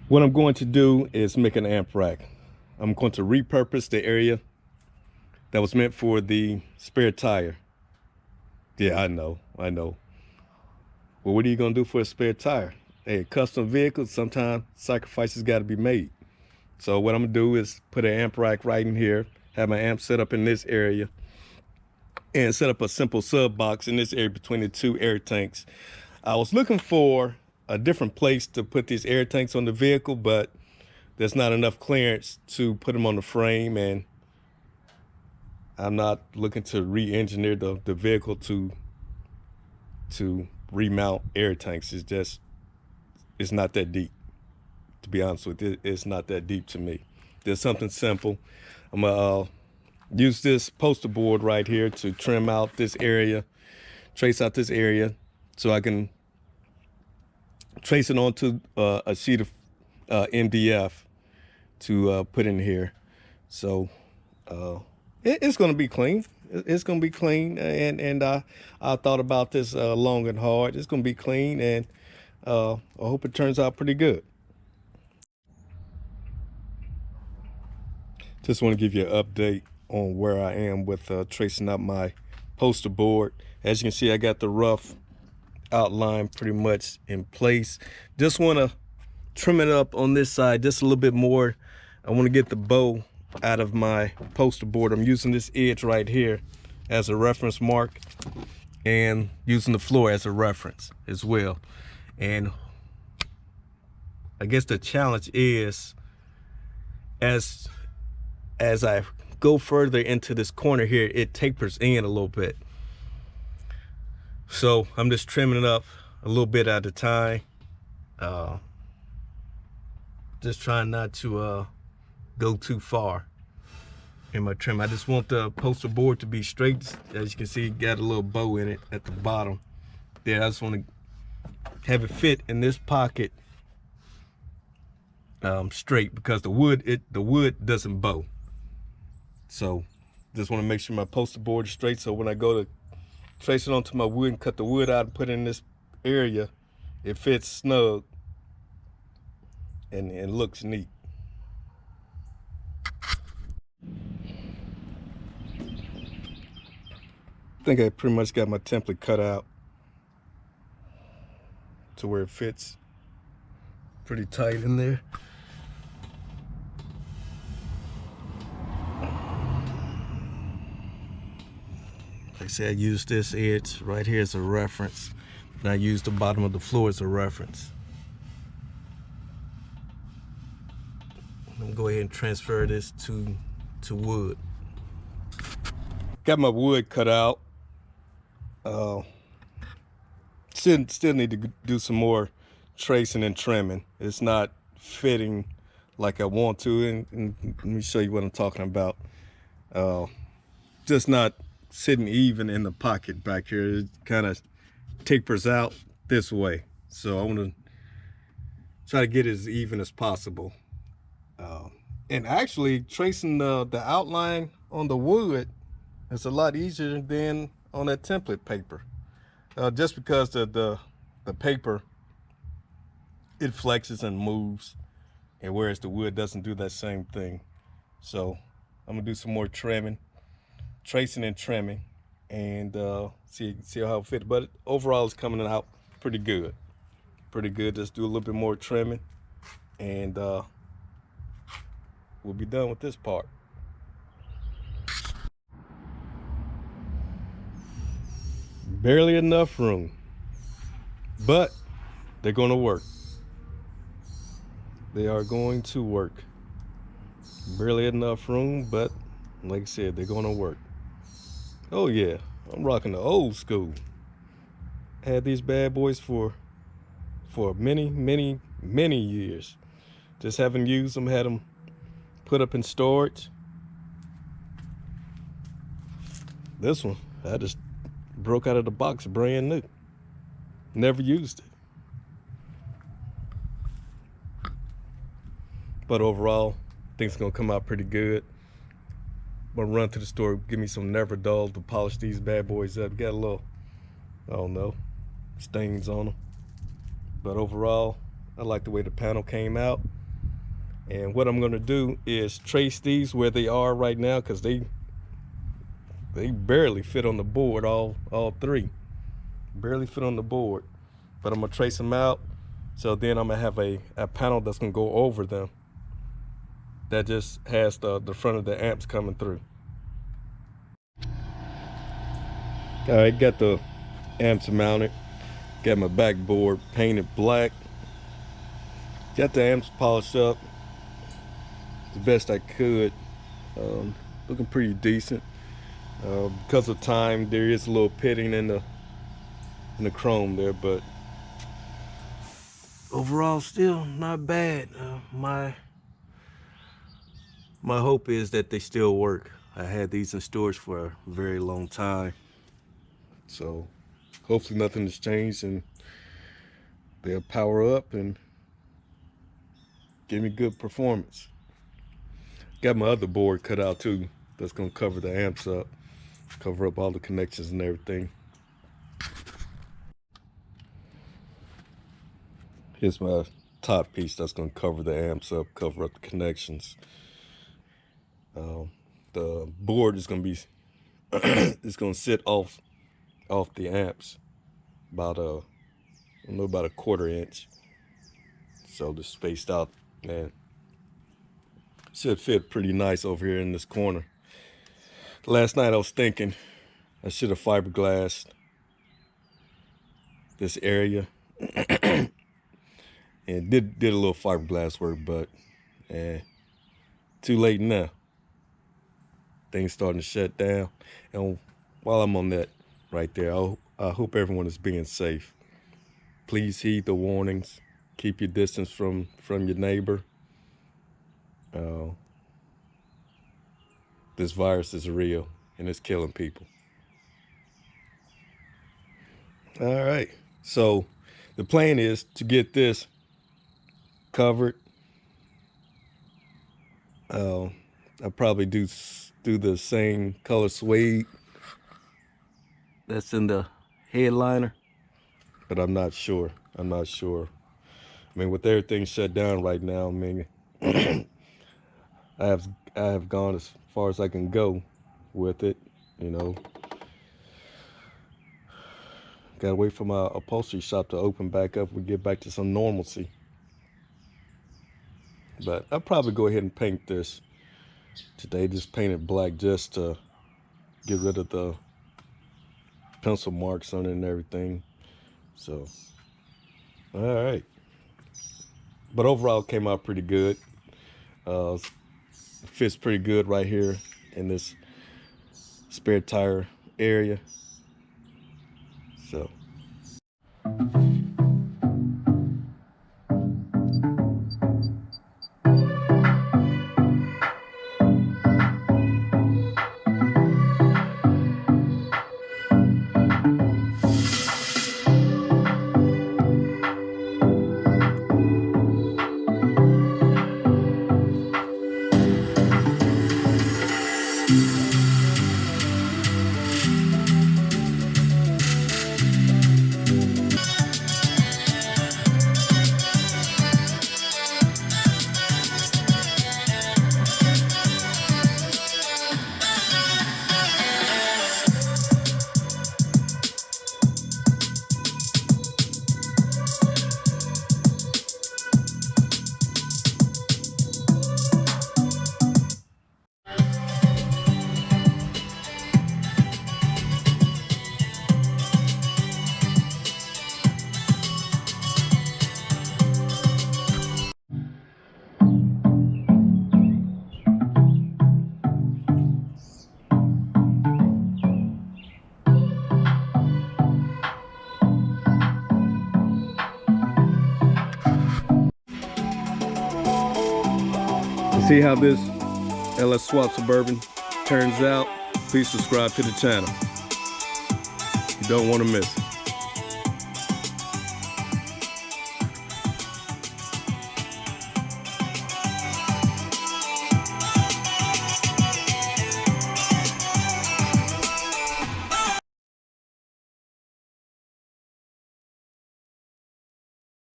What I'm going to do is make an amp rack. I'm going to repurpose the area that was meant for the spare tire. Yeah, I know. Well, what are you gonna do for a spare tire? Hey, custom vehicles, sometimes sacrifices got to be made. So what I'm gonna do is put an amp rack right in here, have my amp set up in this area, and set up a simple sub box in this area between the two air tanks. I was looking for a different place to put these air tanks on the vehicle, but there's not enough clearance to put them on the frame, and I'm not looking to re-engineer the vehicle to remount air tanks. It's not that deep, to be honest with you. It's not that deep to me. There's something simple. I'm gonna use this poster board right here to trim out this area, trace out this area, so I can trace it onto a sheet of MDF to put in here. So it's going to be clean. It's going to be clean, and I thought about this long and hard. It's going to be clean, and I hope it turns out pretty good. Just want to give you an update on where I am with tracing out my poster board. As you can see, I got the rough outline pretty much in place. Just want to trim it up on this side just a little bit more. I want to get the bow out of my poster board. I'm using this edge right here as a reference mark, and using the floor as a reference as well. And I guess the challenge is, as I go further into this corner here, it tapers in a little bit. So I'm just trimming it up a little bit at a time. Just trying not to go too far in my trim. I just want the poster board to be straight. As you can see, it got a little bow in it at the bottom there. I just want to have it fit in this pocket straight, because the wood doesn't bow. So just want to make sure my poster board is straight, so when I go to trace it onto my wood and cut the wood out and put it in this area, it fits snug and looks neat. I think I pretty much got my template cut out to where it fits pretty tight in there. Like I said, I use this edge right here as a reference, and I use the bottom of the floor as a reference. I'm gonna go ahead and transfer this to wood. Got my wood cut out. Still need to do some more tracing and trimming. It's not fitting like I want to, and let me show you what I'm talking about. Just not sitting even in the pocket back here. It kind of tapers out this way, so I want to try to get it as even as possible. And actually tracing the outline on the wood is a lot easier than on that template paper, just because the paper, it flexes and moves, and whereas the wood doesn't do that same thing. So I'm gonna do some more trimming, tracing and trimming, and see how it fits. But overall, it's coming out pretty good. Just do a little bit more trimming, and we'll be done with this part. Barely enough room, but they're going to work. They are going to work. Barely enough room, but like I said, they're going to work. Oh yeah, I'm rocking the old school. Had these bad boys for many years. Just haven't used them, had them put up in storage. This one, I just broke out of the box brand new. Never used it. But overall, I think it's gonna come out pretty good. I'm gonna run to the store, give me some Never Dull to polish these bad boys up. Got a little, I don't know, stains on them. But overall, I like the way the panel came out. And what I'm gonna do is trace these where they are right now, because they barely fit on the board, all three. Barely fit on the board. But I'm gonna trace them out, so then I'm gonna have a panel that's gonna go over them that just has the front of the amps coming through. All right, got the amps mounted, got my backboard painted black, got the amps polished up the best I could. Looking pretty decent. Because of time, there is a little pitting in the chrome there, but overall still not bad. My hope is that they still work. I had these in storage for a very long time, so hopefully nothing has changed and they'll power up and give me good performance. Got my other board cut out too, that's gonna cover the amps up, cover up all the connections and everything. Here's my top piece that's gonna cover the amps up, cover up the connections. The board is gonna be it's gonna sit off the amps about a 1/4 inch, so just spaced out, and should fit pretty nice over here in this corner. Last night I was thinking I should have fiberglassed this area and did a little fiberglass work, but too late now. Things starting to shut down. And while I'm on that right there, I hope everyone is being safe. Please heed the warnings. Keep your distance from your neighbor. This virus is real and it's killing people. All right, so the plan is to get this covered. I'll probably do the same color suede that's in the headliner, but I'm not sure. I mean, with everything shut down right now, I mean, I have gone as far as I can go with it, you know. Gotta wait for my upholstery shop to open back up. We get back to some normalcy. But I'll probably go ahead and paint this today. Just paint it black just to get rid of the pencil marks on it and everything. So, all right. But overall, it came out pretty good. Fits pretty good right here in this spare tire area. So. See how this LS Swap Suburban turns out? Please subscribe to the channel. You don't want to miss it.